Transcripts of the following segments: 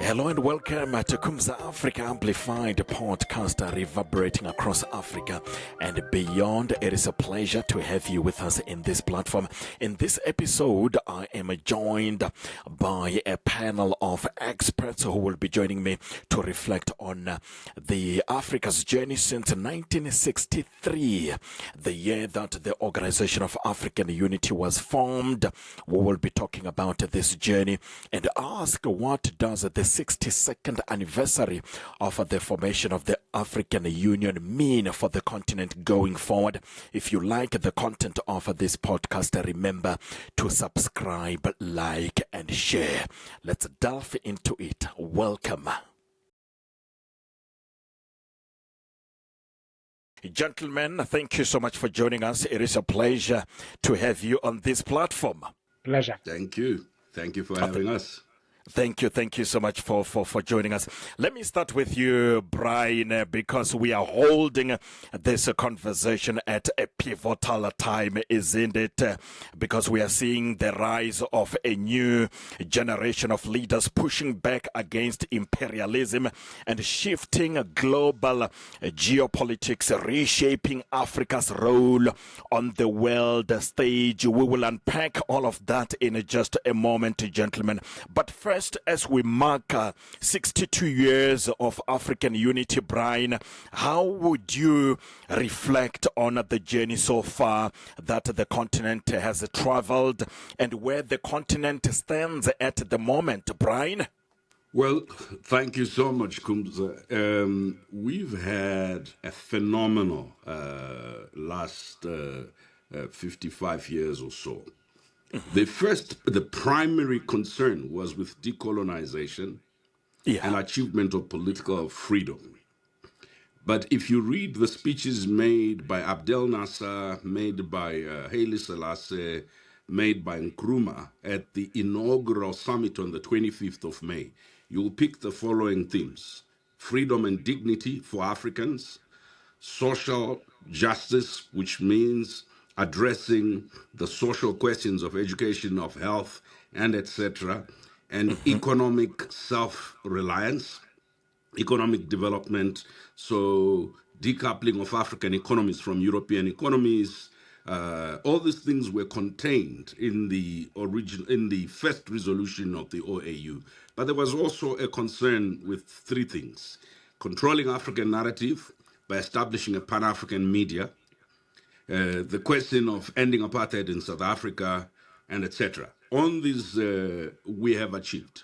Hello and welcome to Khumbza Afrika Amplified podcast reverberating across Africa and beyond. It is a pleasure to have you with us in this platform. In this episode, I am joined by a panel of experts who will be joining me to reflect on the Africa's journey since 1963, the year that the Organization of African Unity was formed. We will be talking about this journey and ask, what does the 62nd anniversary of the formation of the African Union mean for the continent going forward? If you like the content of this podcast, remember to subscribe, like, and share. Let's delve into it. Welcome. Gentlemen, thank you so much for joining us. It is a pleasure to have you on this platform. Pleasure. Thank you. Thank you for having us. Thank you so much for joining us. Let me start with you, Brian, because we are holding this conversation at a pivotal time, isn't it? Because we are seeing the rise of a new generation of leaders pushing back against imperialism and shifting global geopolitics, reshaping Africa's role on the world stage. We will unpack all of that in just a moment, gentlemen. But first, as we mark 62 years of African unity, Brian, how would you reflect on the journey so far that the continent has traveled and where the continent stands at the moment, Brian? Well, thank you so much, Khumbza. We've had a phenomenal last 55 years or so. The primary concern was with decolonization and achievement of political freedom. But if you read the speeches made by Abdel Nasser, made by Haile Selassie, made by Nkrumah at the inaugural summit on the 25th of May, you'll pick the following themes: freedom and dignity for Africans, social justice, which means addressing the social questions of education, of health, and etc., and economic self-reliance, economic development, so decoupling of African economies from European economies. All these things were contained in the first resolution of the OAU. But there was also a concern with three things: controlling African narrative by establishing a Pan-African media, the question of ending apartheid in South Africa, and etc. On this, we have achieved.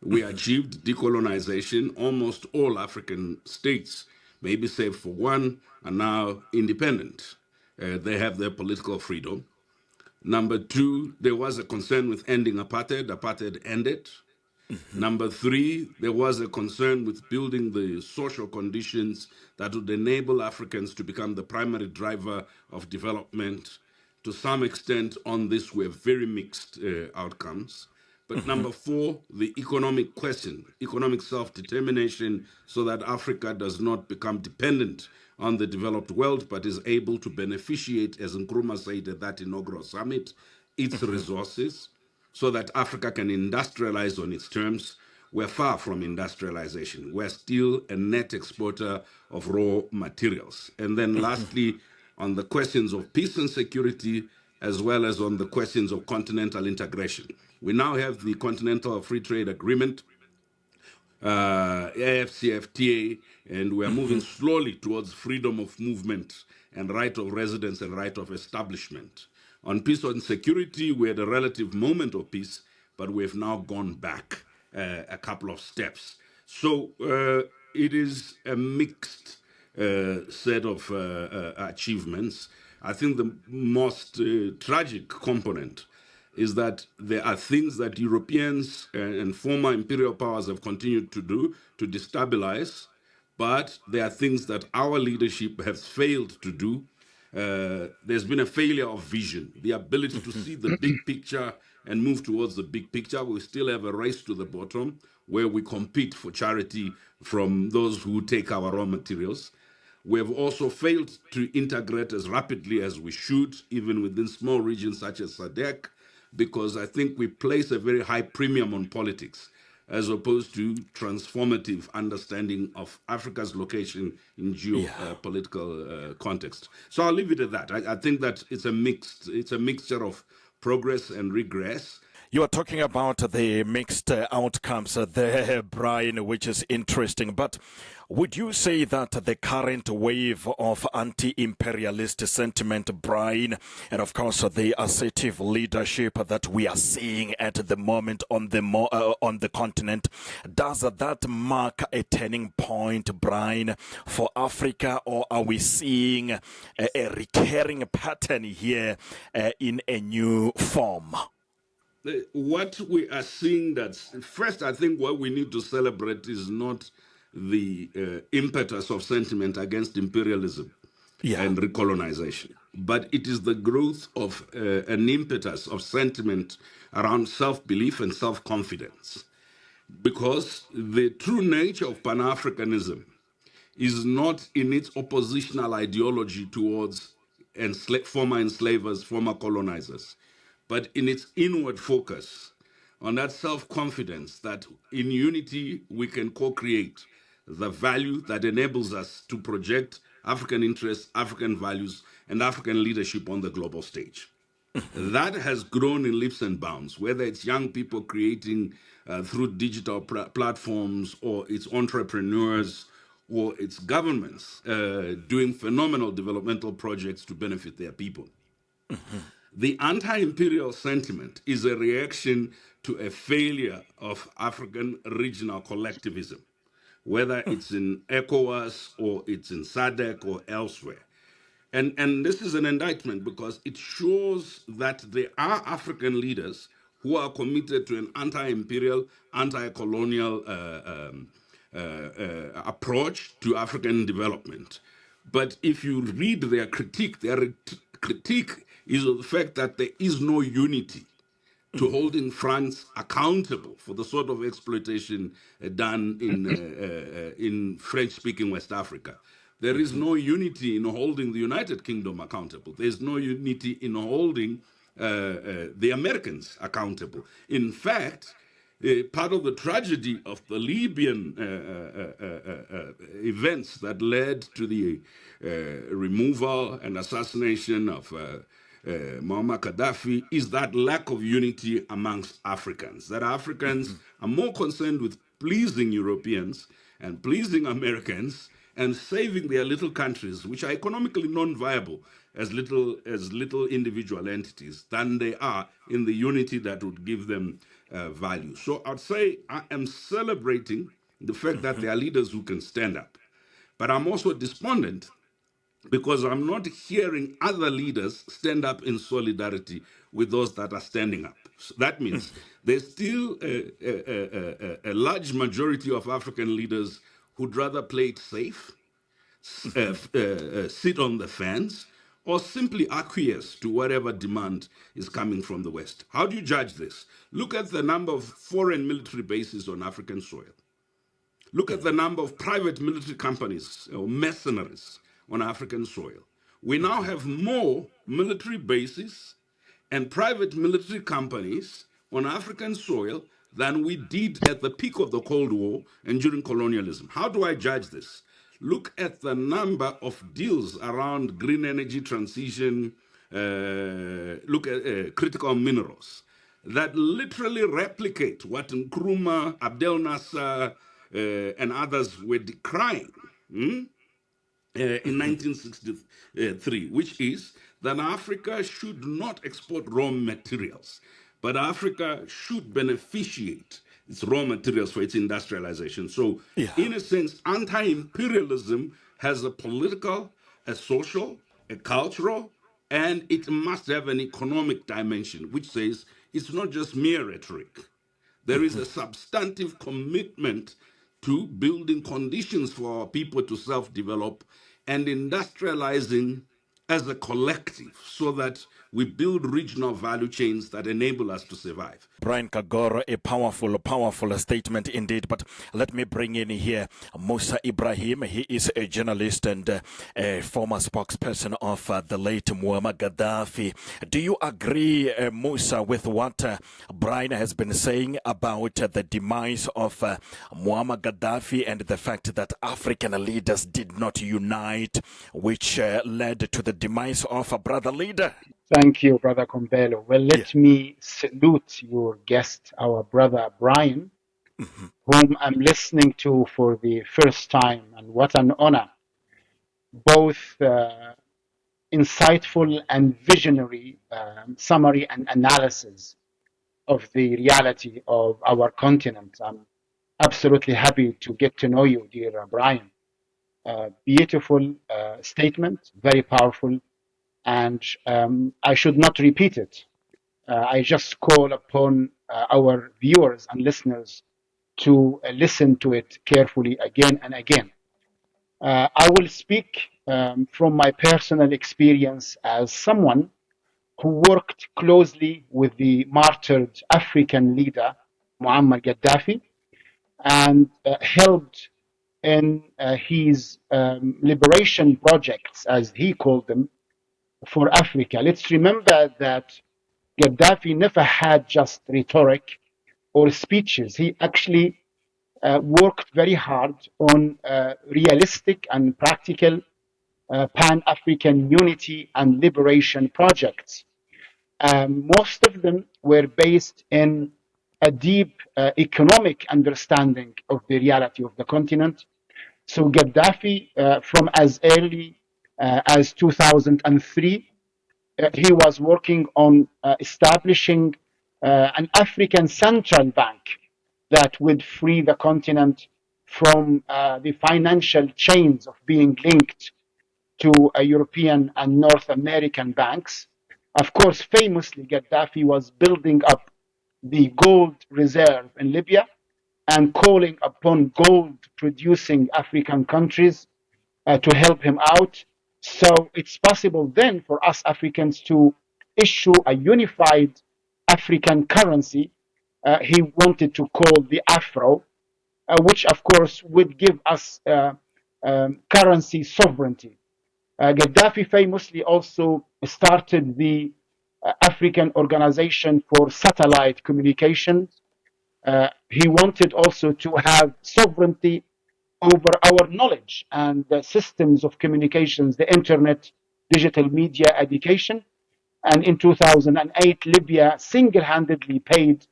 We achieved decolonization. Almost all African states, maybe save for one, are now independent. They have their political freedom. Number two, there was a concern with ending apartheid. Apartheid ended. Number three, there was a concern with building the social conditions that would enable Africans to become the primary driver of development. To some extent, on this, we have very mixed outcomes. But number four, the economic question, economic self-determination, so that Africa does not become dependent on the developed world, but is able to beneficiate, as Nkrumah said at that inaugural summit, its resources, so that Africa can industrialize on its terms. We're far from industrialization. We're still a net exporter of raw materials. And then lastly, on the questions of peace and security, as well as on the questions of continental integration. We now have the Continental Free Trade Agreement, AFCFTA, and we're moving slowly towards freedom of movement and right of residence and right of establishment. On peace and security, we had a relative moment of peace, but we have now gone back a couple of steps. So it is a mixed set of achievements. I think the most tragic component is that there are things that Europeans and former imperial powers have continued to do to destabilize, but there are things that our leadership has failed to do. There's been a failure of vision, the ability to see the big picture and move towards the big picture. We still have a race to the bottom where we compete for charity from those who take our raw materials. We have also failed to integrate as rapidly as we should, even within small regions such as SADC, because I think we place a very high premium on politics. as opposed to transformative understanding of Africa's location in Yeah. geopolitical context. So I'll leave it at that. I think that it's a mixture of progress and regress. You are talking about the mixed outcomes there, Brian, which is interesting. But would you say that the current wave of anti-imperialist sentiment, Brian, and of course the assertive leadership that we are seeing at the moment on the continent, does that mark a turning point, Brian, for Africa, or are we seeing a recurring pattern here in a new form? What we are seeing, first, I think what we need to celebrate is not the impetus of sentiment against imperialism Yeah. and recolonization, but it is the growth of an impetus of sentiment around self-belief and self-confidence. Because the true nature of Pan-Africanism is not in its oppositional ideology towards former enslavers, former colonizers, but in its inward focus on that self-confidence that in unity we can co-create the value that enables us to project African interests, African values, and African leadership on the global stage. That has grown in leaps and bounds, whether it's young people creating through digital platforms, or it's entrepreneurs, or it's governments doing phenomenal developmental projects to benefit their people. The anti-imperial sentiment is a reaction to a failure of African regional collectivism, whether it's in ECOWAS or it's in SADC or elsewhere. And this is an indictment because it shows that there are African leaders who are committed to an anti-imperial, anti-colonial approach to African development. But if you read their critique is of the fact that there is no unity to holding France accountable for the sort of exploitation done in French-speaking West Africa. There is no unity in holding the United Kingdom accountable. There's no unity in holding the Americans accountable. In fact, part of the tragedy of the Libyan events that led to the removal and assassination of Muammar Gaddafi is that lack of unity amongst Africans. That Africans are more concerned with pleasing Europeans and pleasing Americans and saving their little countries, which are economically non-viable as little individual entities, than they are in the unity that would give them value. So I'd say I am celebrating the fact that there are leaders who can stand up. But I'm also despondent because I'm not hearing other leaders stand up in solidarity with those that are standing up. So that means there's still a large majority of African leaders who'd rather play it safe, sit on the fence, or simply acquiesce to whatever demand is coming from the West. How do you judge this? Look at the number of foreign military bases on African soil. Look at the number of private military companies or mercenaries on African soil. We now have more military bases and private military companies on African soil than we did at the peak of the Cold War and during colonialism. How do I judge this? Look at the number of deals around green energy transition, look at critical minerals that literally replicate what Nkrumah, Abdel Nasser, and others were decrying in 1963, which is that Africa should not export raw materials, but Africa should beneficiate its raw materials for its industrialization. So, Yeah. in a sense, anti-imperialism has a political, a social, a cultural, and it must have an economic dimension, which says it's not just mere rhetoric. There is a substantive commitment to building conditions for our people to self-develop and industrializing as a collective so that We build regional value chains that enable us to survive. Brian Kagoro, a powerful statement indeed. But let me bring in here Moussa Ibrahim. He is a journalist and a former spokesperson of the late Muammar Gaddafi. Do you agree, Moussa, with what Brian has been saying about the demise of Muammar Gaddafi and the fact that African leaders did not unite, which led to the demise of a brother leader? Thank you, Brother Combello. Well, let me salute your guest, our brother Brian, whom I'm listening to for the first time, and what an honor. Both insightful and visionary summary and analysis of the reality of our continent. I'm absolutely happy to get to know you, dear Brian. Beautiful statement, very powerful, and I should not repeat it. I just call upon our viewers and listeners to listen to it carefully again and again. I will speak from my personal experience as someone who worked closely with the martyred African leader, Muammar Gaddafi, and helped in his liberation projects, as he called them, for Africa. Let's remember that Gaddafi never had just rhetoric or speeches. He actually worked very hard on realistic and practical Pan-African unity and liberation projects. Most of them were based in a deep economic understanding of the reality of the continent. So Gaddafi, from as early as 2003, he was working on establishing an African central bank that would free the continent from the financial chains of being linked to European and North American banks. Of course, famously, Gaddafi was building up the gold reserve in Libya and calling upon gold producing African countries to help him out. So it's possible then for us Africans to issue a unified African currency. He wanted to call the Afro, which of course would give us currency sovereignty. Gaddafi famously also started the African Organization for Satellite Communications. He wanted also to have sovereignty over our knowledge and the systems of communications, the internet, digital media, education. And in 2008, Libya single-handedly paid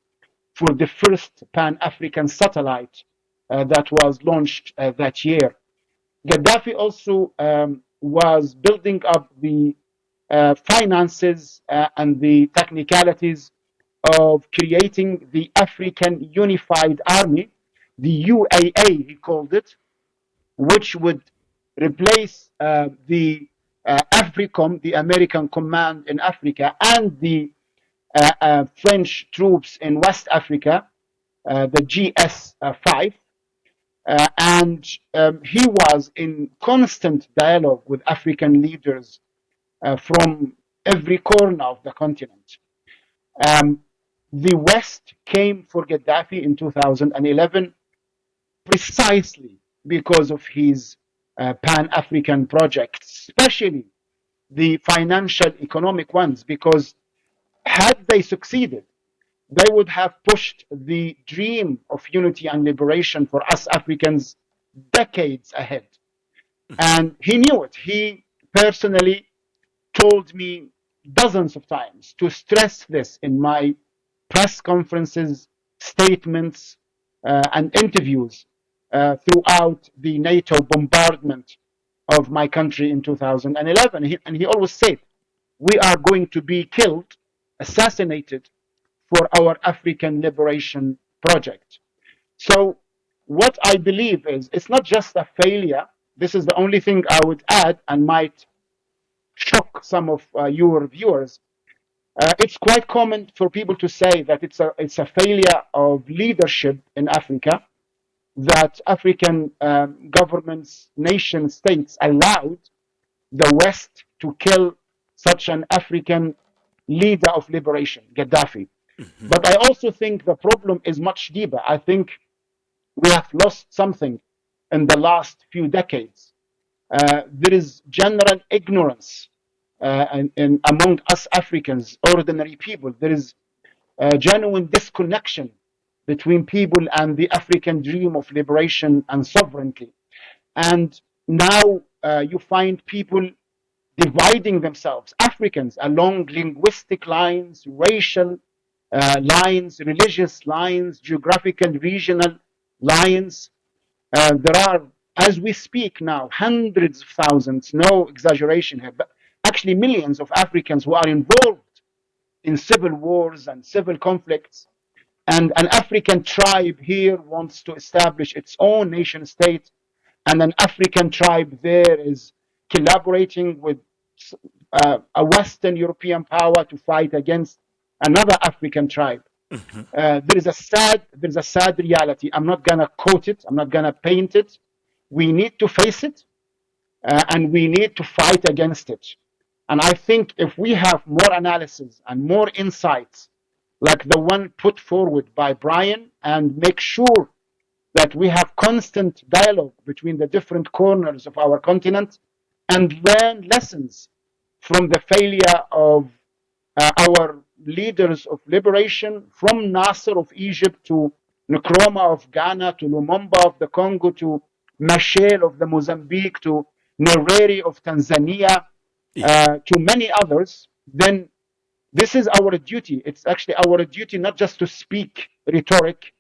for the first Pan-African satellite that was launched that year. Gaddafi also was building up the finances and the technicalities of creating the African Unified Army, the UAA, he called it, which would replace the AFRICOM, the American Command in Africa, and the French troops in West Africa, the GS-5. And he was in constant dialogue with African leaders from every corner of the continent. The West came for Gaddafi in 2011 precisely because of his Pan-African projects, especially the financial economic ones, because had they succeeded, they would have pushed the dream of unity and liberation for us Africans decades ahead. And he knew it. He personally told me dozens of times to stress this in my press conferences, statements, and interviews throughout the NATO bombardment of my country in 2011. And he always said, we are going to be killed, assassinated for our African liberation project. So what I believe is it's not just a failure. This is the only thing I would add and might shock some of your viewers. It's quite common for people to say that it's a failure of leadership in Africa, that African governments, nation states allowed the West to kill such an African leader of liberation, Gaddafi. But I also think the problem is much deeper. I think we have lost something in the last few decades. There is general ignorance among us Africans, ordinary people. There is a genuine disconnection between people and the African dream of liberation and sovereignty. And now you find people dividing themselves, Africans, along linguistic lines, racial lines, religious lines, geographical, regional lines. There are, as we speak now, hundreds of thousands, no exaggeration here, but actually millions of Africans who are involved in civil wars and civil conflicts. And an African tribe here wants to establish its own nation state, and an African tribe there is collaborating with a Western European power to fight against another African tribe. There is a sad reality. I'm not gonna quote it. I'm not gonna paint it. We need to face it, and we need to fight against it. And I think if we have more analysis and more insights, like the one put forward by Brian, and make sure that we have constant dialogue between the different corners of our continent and learn lessons from the failure of our leaders of liberation, from Nasser of Egypt to Nkrumah of Ghana to Lumumba of the Congo to Machel of the Mozambique to Nyerere of Tanzania, to many others, then this is our duty. It's actually our duty not just to speak rhetoric,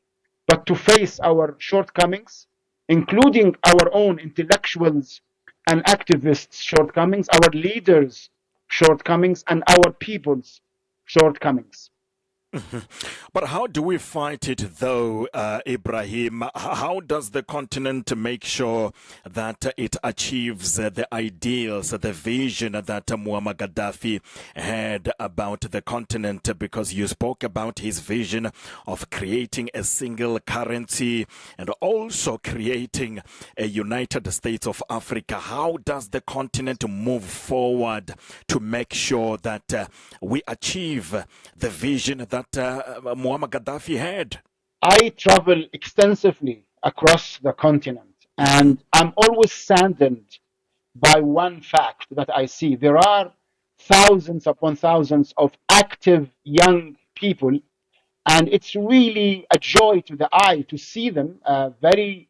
but to face our shortcomings, including our own intellectuals and activists' shortcomings, our leaders' shortcomings, and our people's shortcomings. But how do we fight it though, Ibrahim? How does the continent make sure that it achieves the ideals, the vision that Muammar Gaddafi had about the continent? Because you spoke about his vision of creating a single currency and also creating a United States of Africa. How does the continent move forward to make sure that we achieve the vision that Muammar Gaddafi had? I travel extensively across the continent, and I'm always saddened by one fact that I see. There are thousands upon thousands of active young people, and it's really a joy to the eye to see them, very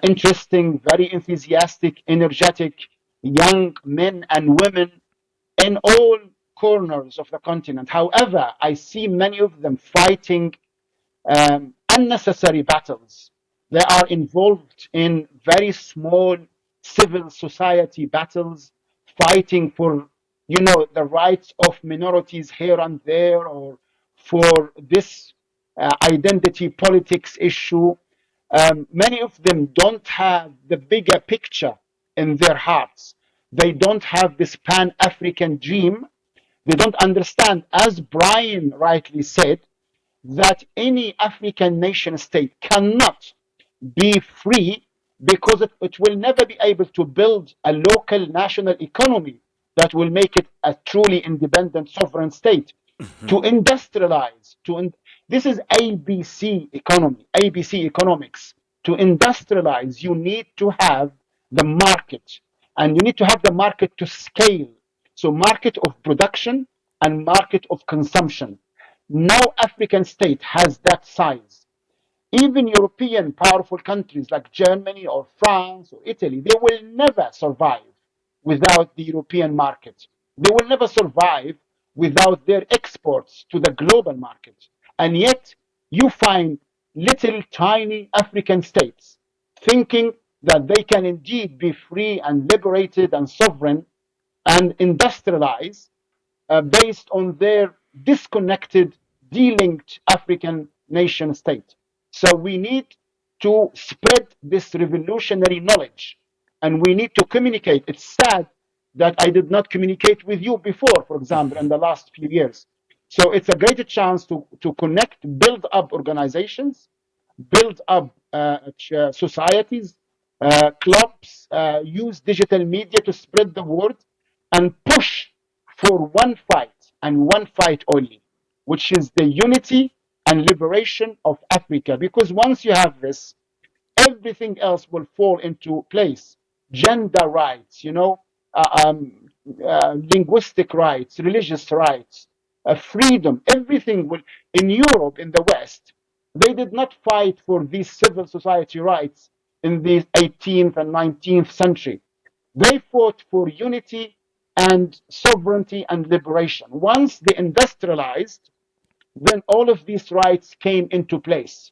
interesting, very enthusiastic, energetic young men and women in all corners of the continent. However, I see many of them fighting unnecessary battles. They are involved in very small civil society battles, fighting for, the rights of minorities here and there, or for this identity politics issue. Many of them don't have the bigger picture in their hearts. They don't have this Pan-African dream. They don't understand, as Brian rightly said, that any African nation state cannot be free because it will never be able to build a local national economy that will make it a truly independent sovereign state. To industrialize, this is ABC economy, ABC economics. To industrialize, you need to have the market, and you need to have the market to scale. So market of production and market of consumption. No African state has that size. Even European powerful countries like Germany or France or Italy, they will never survive without the European market. They will never survive without their exports to the global market. And yet, you find little tiny African states thinking that they can indeed be free and liberated and sovereign and industrialize based on their disconnected, delinked African nation state. So we need to spread this revolutionary knowledge, and we need to communicate. It's sad that I did not communicate with you before, for example, in the last few years. So it's a great chance to connect, build up organizations, build up societies, clubs, use digital media to spread the word, and push for one fight, and one fight only, which is the unity and liberation of Africa. Because once you have this, everything else will fall into place. Gender rights, linguistic rights, religious rights, freedom, everything will. In Europe, in the West, they did not fight for these civil society rights in the 18th and 19th century. They fought for unity and sovereignty and liberation. Once they industrialized, then all of these rights came into place.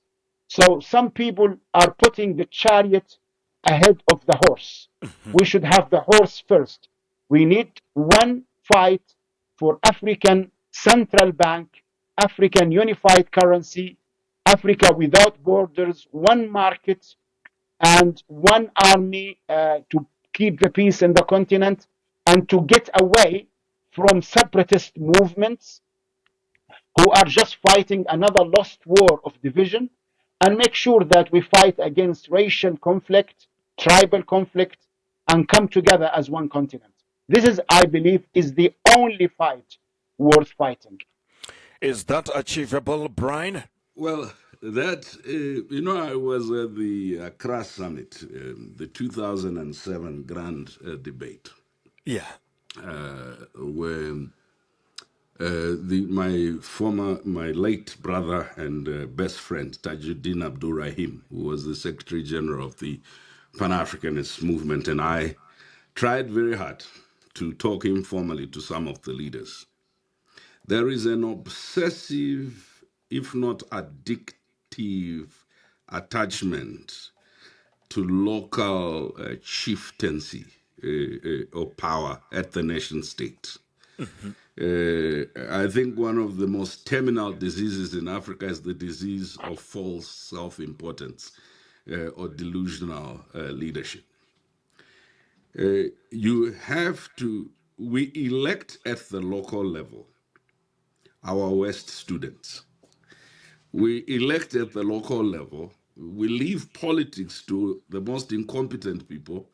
So some people are putting the chariot ahead of the horse. We should have the horse first. We need one fight for African central bank, African unified currency, Africa without borders, one market, and one army to keep the peace in the continent and to get away from separatist movements who are just fighting another lost war of division, and make sure that we fight against racial conflict, tribal conflict, and come together as one continent. This is, I believe, is the only fight worth fighting. Is that achievable, Brian? Well, I was at the Accra Summit, the 2007 Grand Debate, Yeah. where my late brother and best friend, Tajuddin Abdul Rahim, who was the Secretary General of the Pan-Africanist movement, and I tried very hard to talk informally to some of the leaders. There is an obsessive, if not addictive, attachment to local chieftaincy or power at the nation state. I think one of the most terminal diseases in Africa is the disease of false self-importance or delusional leadership. We elect at the local level our West students. We elect at the local level. We leave politics to the most incompetent people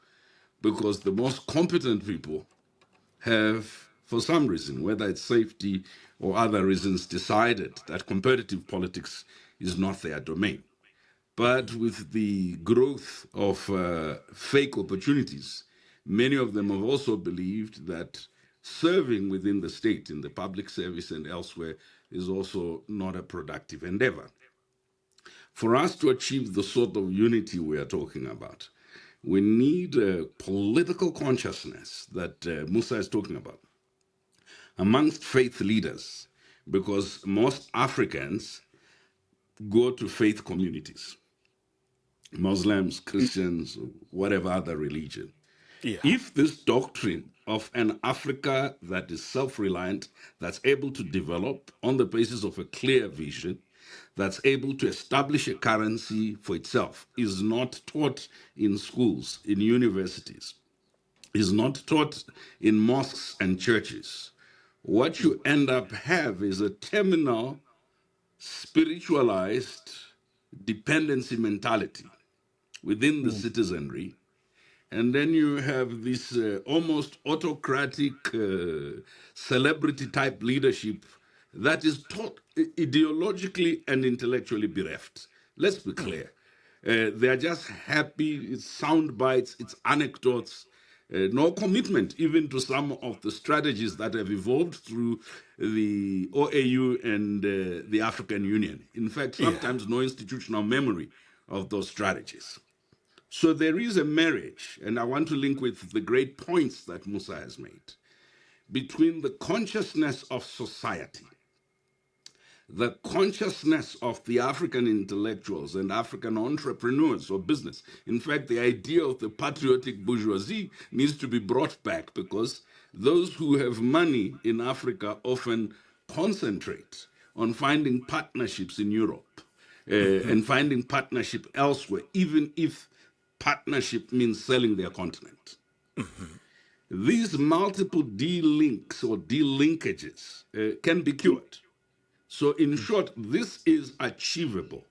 because the most competent people have, for some reason, whether it's safety or other reasons, decided that competitive politics is not their domain. But with the growth of fake opportunities, many of them have also believed that serving within the state, in the public service and elsewhere, is also not a productive endeavor. For us to achieve the sort of unity we are talking about, we need a political consciousness that Moussa is talking about amongst faith leaders, because most Africans go to faith communities, Muslims, Christians, whatever other religion. Yeah. If this doctrine of an Africa that is self-reliant, that's able to develop on the basis of a clear vision, that's able to establish a currency for itself, is not taught in schools, in universities, is not taught in mosques and churches, what you end up have is a terminal, spiritualized dependency mentality within the citizenry. And then you have this almost autocratic celebrity type leadership that is taught ideologically and intellectually bereft. Let's be clear. They are just happy, it's sound bites, it's anecdotes, no commitment even to some of the strategies that have evolved through the OAU and the African Union. In fact, sometimes no institutional memory of those strategies. So there is a marriage, and I want to link with the great points that Moussa has made, between the consciousness of society, the consciousness of the African intellectuals and African entrepreneurs or business. In fact, the idea of the patriotic bourgeoisie needs to be brought back, because those who have money in Africa often concentrate on finding partnerships in Europe and finding partnership elsewhere, even if partnership means selling their continent. These multiple de-links or de-linkages can be cured. So in short, this is achievable.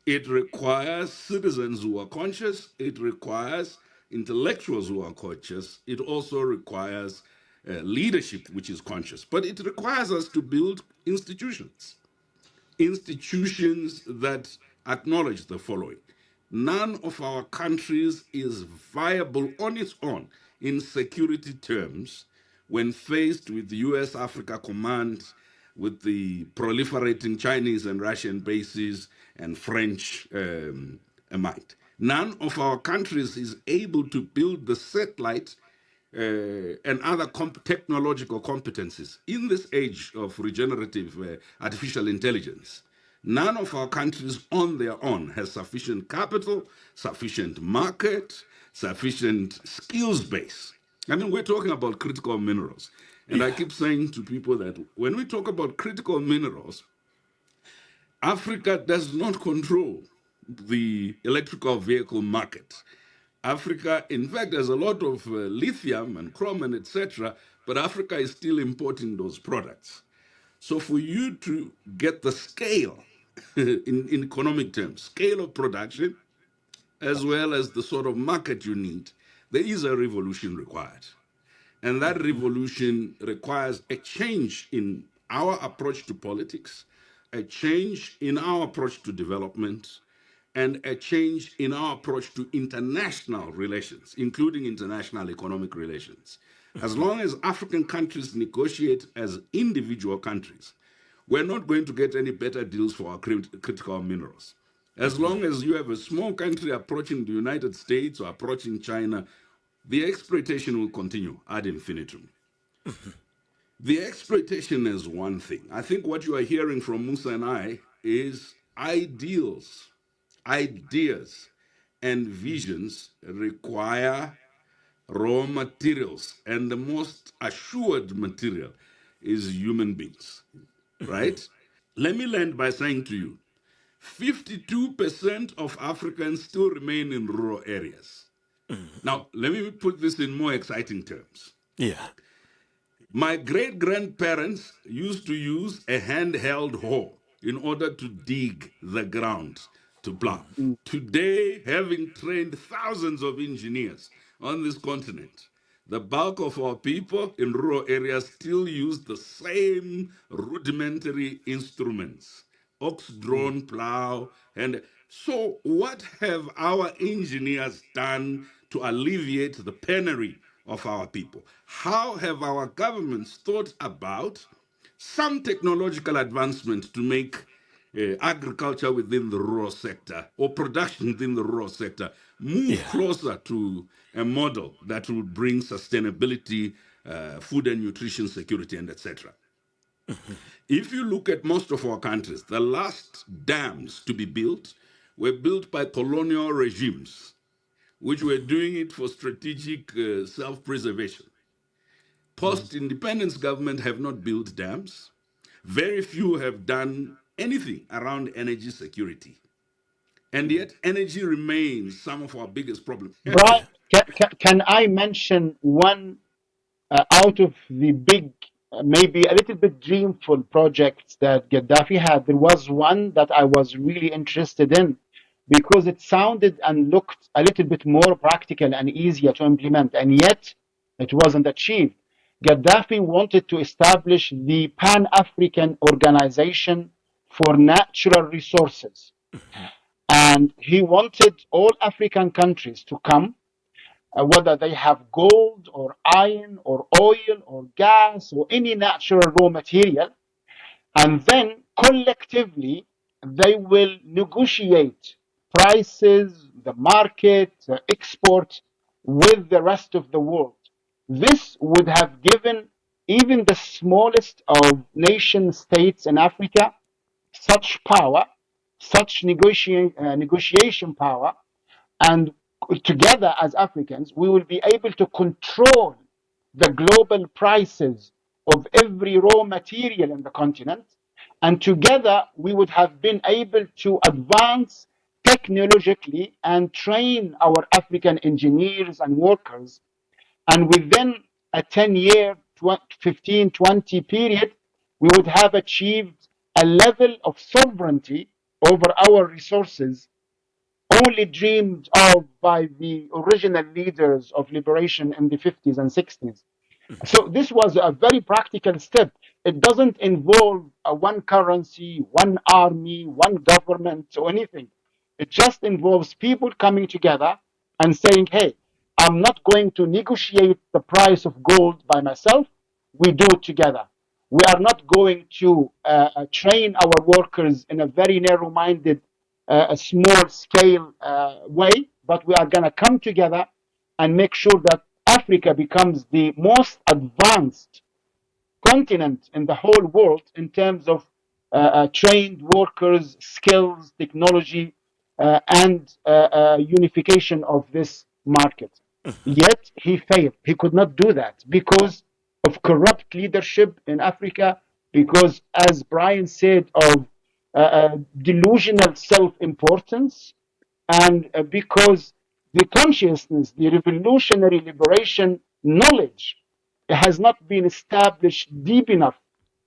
It requires citizens who are conscious. It requires intellectuals who are conscious. It also requires leadership which is conscious. But it requires us to build institutions that acknowledge the following. None of our countries is viable on its own in security terms when faced with the US Africa Command, with the proliferating Chinese and Russian bases and French might. None of our countries is able to build the satellite and other technological competencies in this age of regenerative artificial intelligence. None of our countries on their own has sufficient capital, sufficient market, sufficient skills base. I mean, we're talking about critical minerals. And I keep saying to people that when we talk about critical minerals, Africa does not control the electrical vehicle market. Africa, in fact, has a lot of lithium and chrome and etc., but Africa is still importing those products. So for you to get the scale in economic terms, scale of production, as well as the sort of market you need, there is a revolution required. And that revolution requires a change in our approach to politics, a change in our approach to development, and a change in our approach to international relations, including international economic relations. As long as African countries negotiate as individual countries, we're not going to get any better deals for our critical minerals. As long as you have a small country approaching the United States or approaching China, the exploitation will continue ad infinitum. The exploitation is one thing. I think what you are hearing from Moussa and I is ideas, and visions require raw materials, and the most assured material is human beings, right? Let me land by saying to you, 52% of Africans still remain in rural areas. Now, let me put this in more exciting terms. Yeah. My great grandparents used to use a handheld hoe in order to dig the ground to plow. Today, having trained thousands of engineers on this continent, the bulk of our people in rural areas still use the same rudimentary instruments, ox-drawn plow. And so, what have our engineers done to alleviate the penury of our people? How have our governments thought about some technological advancement to make agriculture within the rural sector or production within the rural sector move closer to a model that will bring sustainability, food and nutrition security, and etc.? If you look at most of our countries, the last dams to be built were built by colonial regimes, which were doing it for strategic self-preservation. Post-independence government have not built dams. Very few have done anything around energy security. And yet energy remains some of our biggest problems. Brian, can I mention one out of the big, maybe a little bit dreamful projects that Gaddafi had? There was one that I was really interested in because it sounded and looked a little bit more practical and easier to implement, and yet it wasn't achieved. Gaddafi wanted to establish the Pan-African Organization for Natural Resources. And he wanted all African countries to come, whether they have gold or iron or oil or gas or any natural raw material, and then collectively they will negotiate prices, the market, the export with the rest of the world. This would have given even the smallest of nation states in Africa such power, such negotiation power, and together as Africans, we will be able to control the global prices of every raw material in the continent. And together, we would have been able to advance technologically and train our African engineers and workers. And within a 10-year, 15, 20 period, we would have achieved a level of sovereignty over our resources only dreamed of by the original leaders of liberation in the 50s and 60s. So this was a very practical step. It doesn't involve one currency, one army, one government, or anything. It just involves people coming together and saying, hey, I'm not going to negotiate the price of gold by myself. We do it together. We are not going to train our workers in a very narrow minded, a small scale way, but we are going to come together and make sure that Africa becomes the most advanced continent in the whole world in terms of trained workers, skills, technology, and unification of this market. Yet he failed. He could not do that because of corrupt leadership in Africa, because, as Brian said, of delusional self importance, and because the consciousness, the revolutionary liberation knowledge has not been established deep enough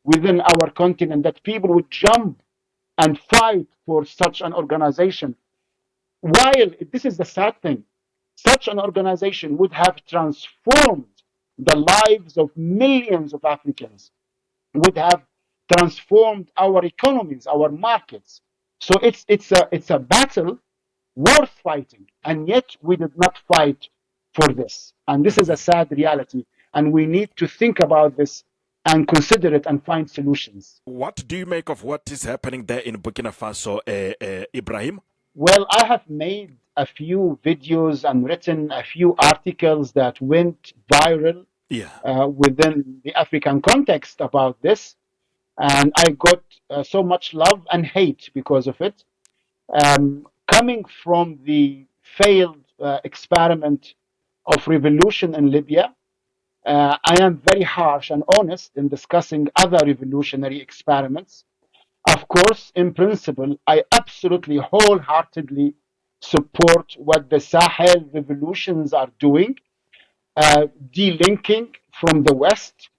within our continent that people would jump and fight for such an organization. While this is the sad thing, such an organization would have transformed the lives of millions of Africans, would have transformed our economies, our markets. So it's a battle worth fighting, and yet we did not fight for this. And this is a sad reality, and we need to think about this and consider it and find solutions. What do you make of what is happening there in Burkina Faso, Ibrahim? Well, I have made a few videos and written a few articles that went viral Yeah. within the African context about this, and I got so much love and hate because of it. Coming from the failed experiment of revolution in Libya, I am very harsh and honest in discussing other revolutionary experiments. Of course, in principle, I absolutely wholeheartedly support what the Sahel revolutions are doing, delinking from the West,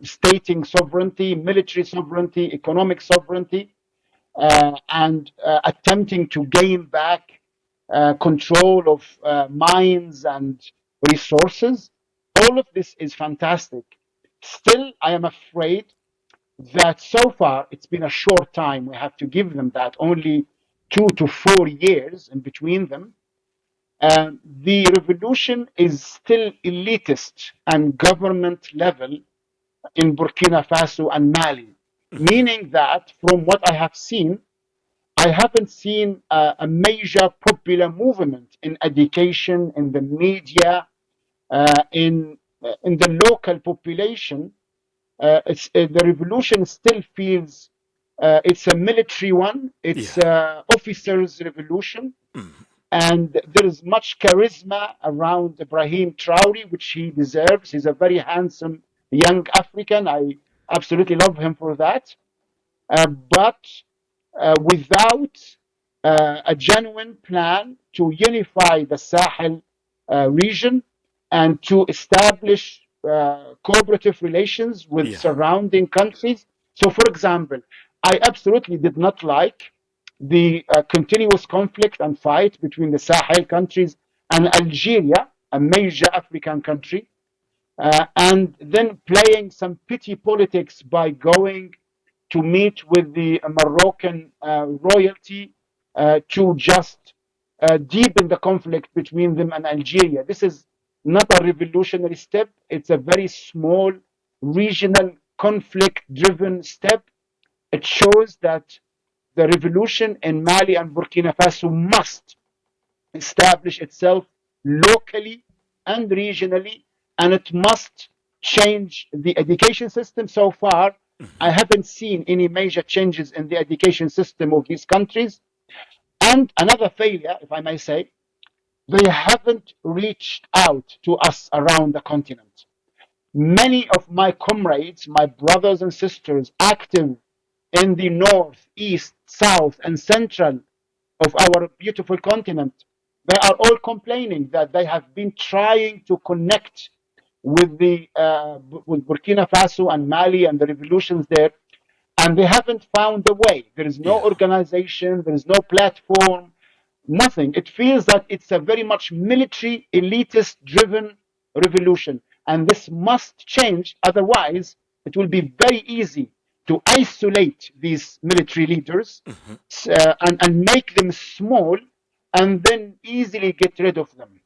stating sovereignty, military sovereignty, economic sovereignty, and attempting to gain back control of mines and resources. All of this is fantastic. Still, I am afraid that so far it's been a short time. We have to give them that, only 2 to 4 years in between them. The revolution is still elitist and government level in Burkina Faso and Mali, meaning that from what I have seen, I haven't seen a major popular movement in education, in the media, in the local population. The revolution still feels it's a military one. It's officers' revolution, and there is much charisma around Ibrahim Traore, which he deserves. He's a very handsome young African. I absolutely love him for that. But without a genuine plan to unify the Sahel region and to establish cooperative relations with surrounding countries. So, for example, I absolutely did not like the continuous conflict and fight between the Sahel countries and Algeria, a major African country, and then playing some petty politics by going to meet with the Moroccan royalty to just deepen the conflict between them and Algeria. This is not a revolutionary step. It's a very small regional conflict driven step. It shows that the revolution in Mali and Burkina Faso must establish itself locally and regionally, and it must change the education system. So far, I haven't seen any major changes in the education system of these countries. And another failure, if I may say, they haven't reached out to us around the continent. Many of my comrades, my brothers and sisters, active in the north, east, south, and central of our beautiful continent, they are all complaining that they have been trying to connect with the with Burkina Faso and Mali and the revolutions there, and they haven't found a way. There is no organization, there is no platform, nothing. It feels that it's a very much military, elitist driven revolution. And this must change. Otherwise, it will be very easy to isolate these military leaders and make them small and then easily get rid of them.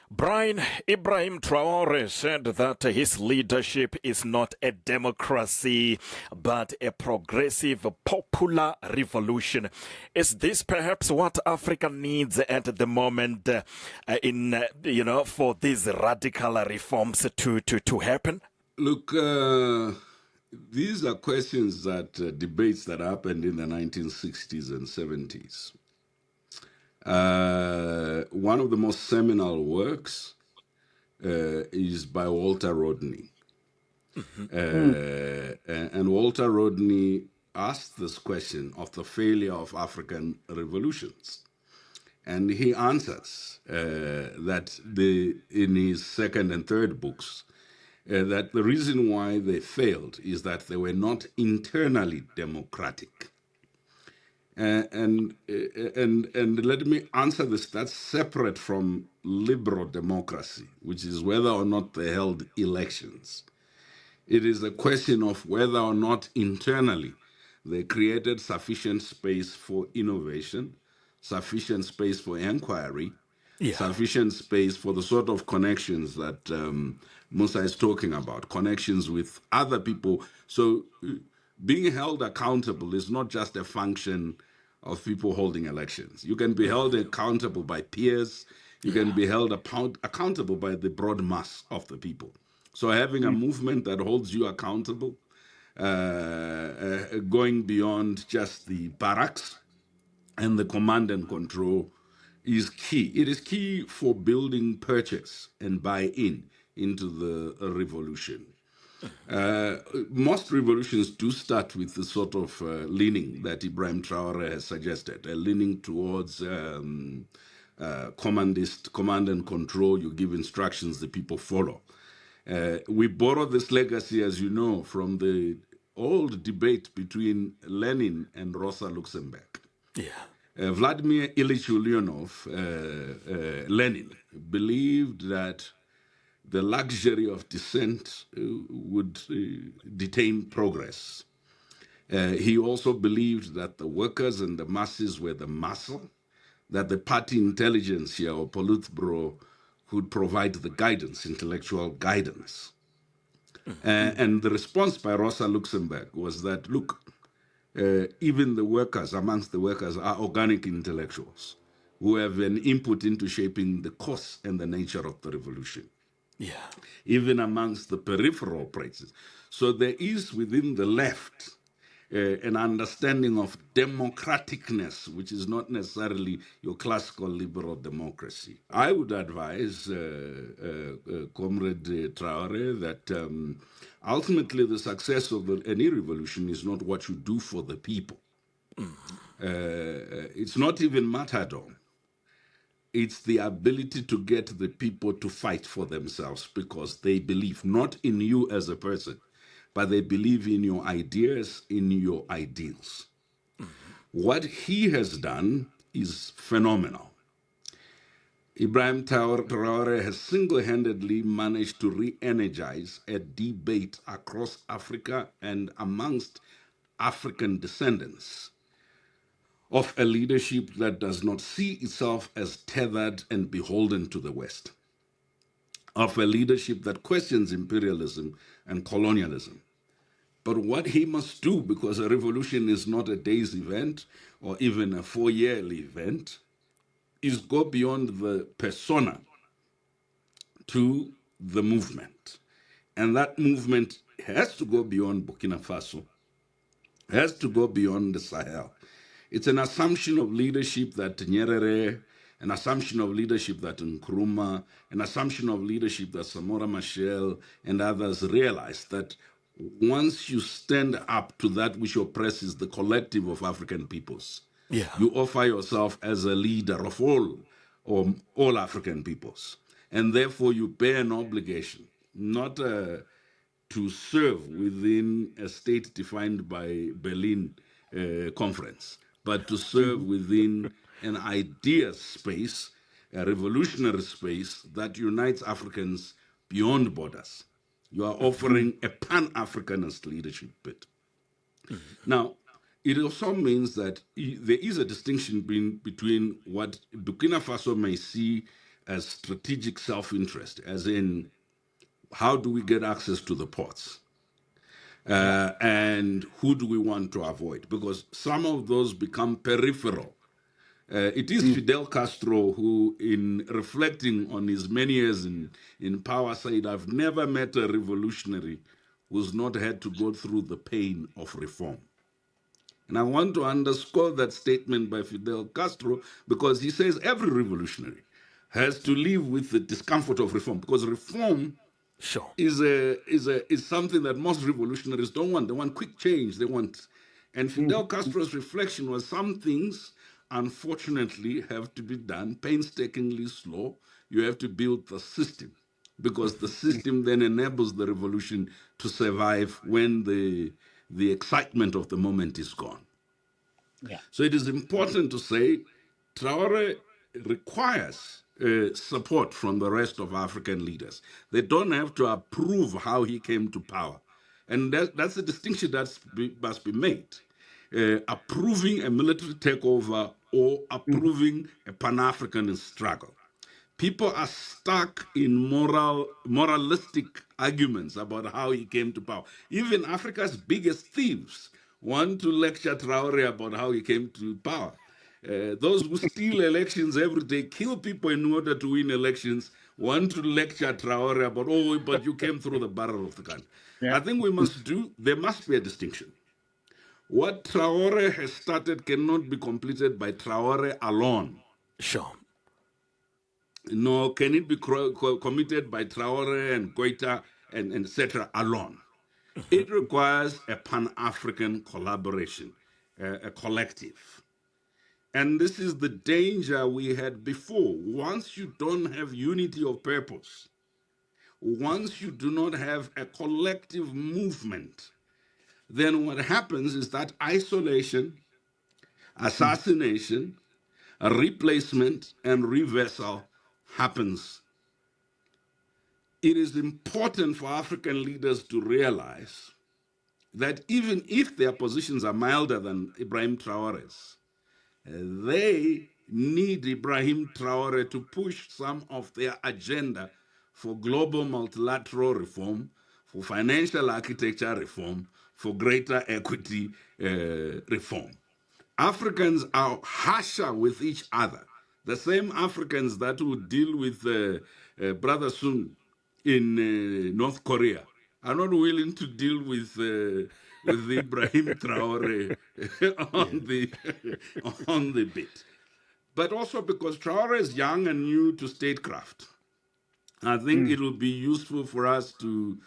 Brian Ibrahim Traore said that his leadership is not a democracy but a progressive popular revolution. Is this perhaps what Africa needs at the moment for these radical reforms to happen? Look, these are questions that debates that happened in the 1960s and 70s. One of the most seminal works is by Walter Rodney. And Walter Rodney asked this question of the failure of African revolutions. And he answers that in his second and third books, that the reason why they failed is that they were not internally democratic. And let me answer this. That's separate from liberal democracy, which is whether or not they held elections. It is a question of whether or not internally they created sufficient space for innovation, sufficient space for inquiry, sufficient space for the sort of connections that Moussa is talking about, connections with other people. So being held accountable is not just a function of people holding elections. You can be held accountable by peers. You can be held accountable by the broad mass of the people. So having a movement that holds you accountable, going beyond just the barracks and the command and control is key. It is key for building purchase and buy-in into the revolution. Most revolutions do start with the sort of leaning that Ibrahim Traore has suggested, a leaning towards command and control. You give instructions, the people follow. We borrow this legacy, as you know, from the old debate between Lenin and Rosa Luxemburg. Vladimir Ilyich Ulyanov, Lenin, believed that the luxury of dissent would detain progress. He also believed that the workers and the masses were the muscle, that the party intelligentsia or Politburo could provide the guidance, intellectual guidance. And the response by Rosa Luxemburg was that, look, even the workers, amongst the workers, are organic intellectuals who have an input into shaping the course and the nature of the revolution. Even amongst the peripheral places. So there is within the left an understanding of democraticness, which is not necessarily your classical liberal democracy. I would advise Comrade Traore that ultimately the success of any revolution is not what you do for the people. It's not even martyrdom. It's the ability to get the people to fight for themselves because they believe not in you as a person, but they believe in your ideas, in your ideals. What he has done is phenomenal. Ibrahim Traore has single-handedly managed to re-energize a debate across Africa and amongst African descendants of a leadership that does not see itself as tethered and beholden to the West, of a leadership that questions imperialism and colonialism. But what he must do, because a revolution is not a day's event or even a 4-yearly event, is go beyond the persona to the movement. And that movement has to go beyond Burkina Faso, has to go beyond the Sahel. It's an assumption of leadership that Nyerere, an assumption of leadership that Nkrumah, an assumption of leadership that Samora Machel and others realized that once you stand up to that which oppresses the collective of African peoples, you offer yourself as a leader of all African peoples. And therefore you bear an obligation, not to serve within a state defined by Berlin Conference, but to serve within an idea space, a revolutionary space that unites Africans beyond borders. You are offering a Pan-Africanist leadership bid. Now, it also means that there is a distinction between what Burkina Faso may see as strategic self-interest, as in how do we get access to the ports? And who do we want to avoid? Because some of those become peripheral. It is Fidel Castro who, in reflecting on his many years in power, said, I've never met a revolutionary who's not had to go through the pain of reform. And I want to underscore that statement by Fidel Castro because he says every revolutionary has to live with the discomfort of reform, because reform Sure. is something that most revolutionaries don't want. They want quick change. They want, and Fidel Castro's reflection was some things, unfortunately, have to be done painstakingly slow. You have to build the system, because the system then enables the revolution to survive when the excitement of the moment is gone. Yeah. So it is important to say Traore requires support from the rest of African leaders. They don't have to approve how he came to power. And that's a distinction that must be made. Approving a military takeover or approving a Pan-Africanist struggle. People are stuck in moralistic arguments about how he came to power. Even Africa's biggest thieves want to lecture Traore about how he came to power. Those who steal elections every day, kill people in order to win elections, want to lecture Traore about, oh, but you came through the barrel of the gun. Yeah. I think there must be a distinction. What Traore has started cannot be completed by Traore alone. Sure. Nor can it be committed by Traore and Goita and etc. alone. It requires a Pan-African collaboration, a collective. And this is the danger we had before. Once you don't have unity of purpose, once you do not have a collective movement, then what happens is that isolation, assassination, a replacement, and reversal happens. It is important for African leaders to realize that even if their positions are milder than Ibrahim Traore's, they need Ibrahim Traore to push some of their agenda for global multilateral reform, for financial architecture reform, for greater equity reform. Africans are harsher with each other. The same Africans that would deal with Brother Sun in North Korea are not willing to deal with Ibrahim Traore on the on the bit. But also because Traore is young and new to statecraft, I think it will be useful for us to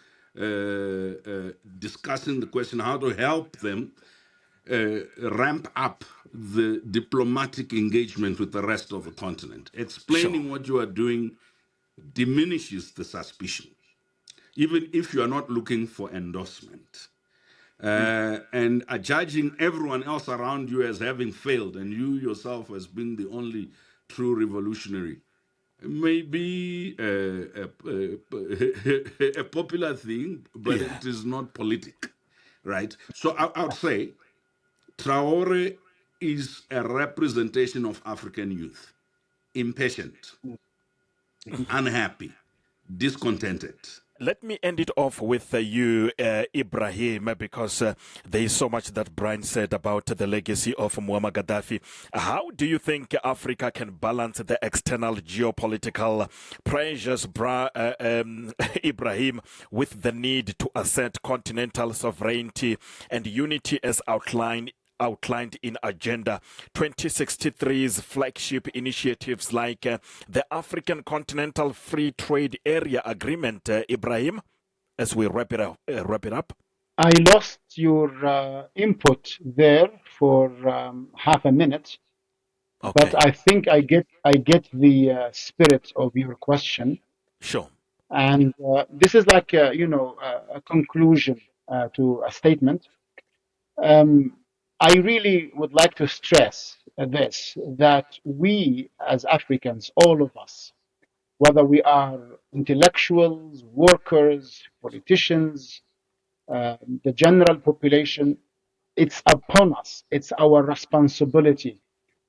discussing the question how to help them ramp up the diplomatic engagement with the rest of the continent. Sure. Explaining what you are doing diminishes the suspicion, even if you are not looking for endorsement. And judging everyone else around you as having failed and you yourself as being the only true revolutionary may be a popular thing, but Yeah. it is not politic, right? So I would say Traore is a representation of African youth, impatient, unhappy, discontented. Let me end it off with you, Ibrahim, because there is so much that Brian said about the legacy of Muammar Gaddafi. How do you think Africa can balance the external geopolitical pressures, Ibrahim, with the need to assert continental sovereignty and unity as outlined in Agenda 2063's flagship initiatives like the African Continental Free Trade Area Agreement, Ibrahim, as we wrap it up? I lost your input there for half a minute, but Okay, I think I get the spirit of your question, sure. and this is like a conclusion to a statement. Um, I really would like to stress this, that we as Africans, all of us, whether we are intellectuals, workers, politicians, the general population. It's upon us, it's our responsibility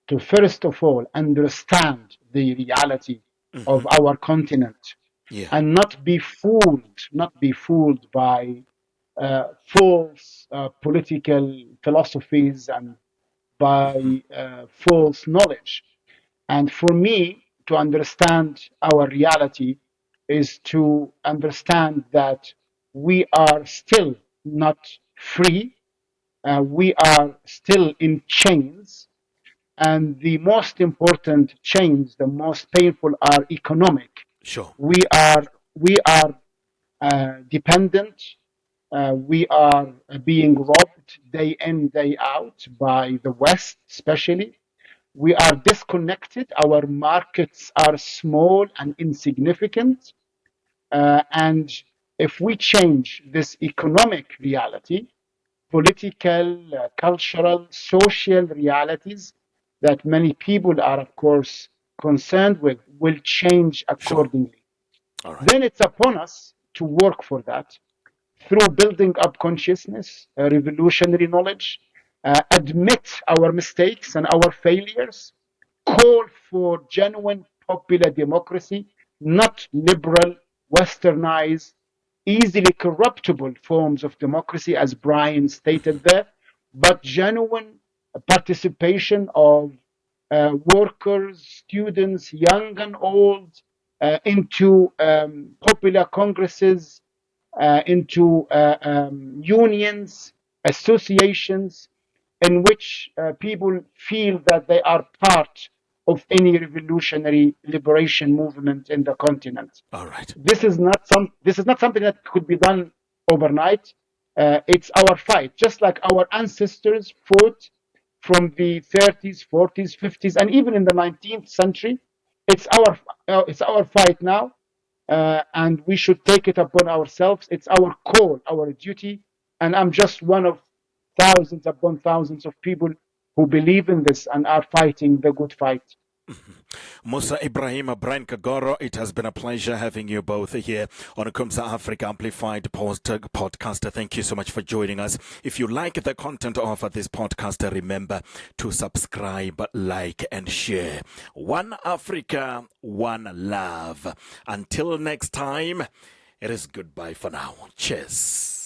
to first of all understand the reality of our continent Yeah. and not be fooled by false political philosophies and by false knowledge. And for me, to understand our reality is to understand that we are still not free. We are still in chains. And the most important chains, the most painful, are economic. Sure. We are dependent. We are being robbed day in, day out by the West, especially. We are disconnected. Our markets are small and insignificant. And if we change this economic reality, political, cultural, social realities that many people are, of course, concerned with will change Sure. accordingly. All right. Then it's upon us to work for that through building up consciousness, revolutionary knowledge, admit our mistakes and our failures, call for genuine popular democracy, not liberal, westernized, easily corruptible forms of democracy, as Brian stated there, but genuine participation of workers, students, young and old, into popular congresses, into unions, associations, in which people feel that they are part of any revolutionary liberation movement in the continent. All right. This is not something that could be done overnight. It's our fight, just like our ancestors fought from the 30s, 40s, 50s, and even in the 19th century. It's our fight now, and we should take it upon ourselves. It's our call, our duty, and I'm just one of thousands upon thousands of people who believe in this and are fighting the good fight. Moussa Ibrahim, Brian Kagoro, it has been a pleasure having you both here on Khumbza Afrika Amplified podcast. Thank you so much for joining us. If you like the content of this podcast, remember to subscribe, like, and share. One Africa, one love. Until next time, it is goodbye for now. Cheers.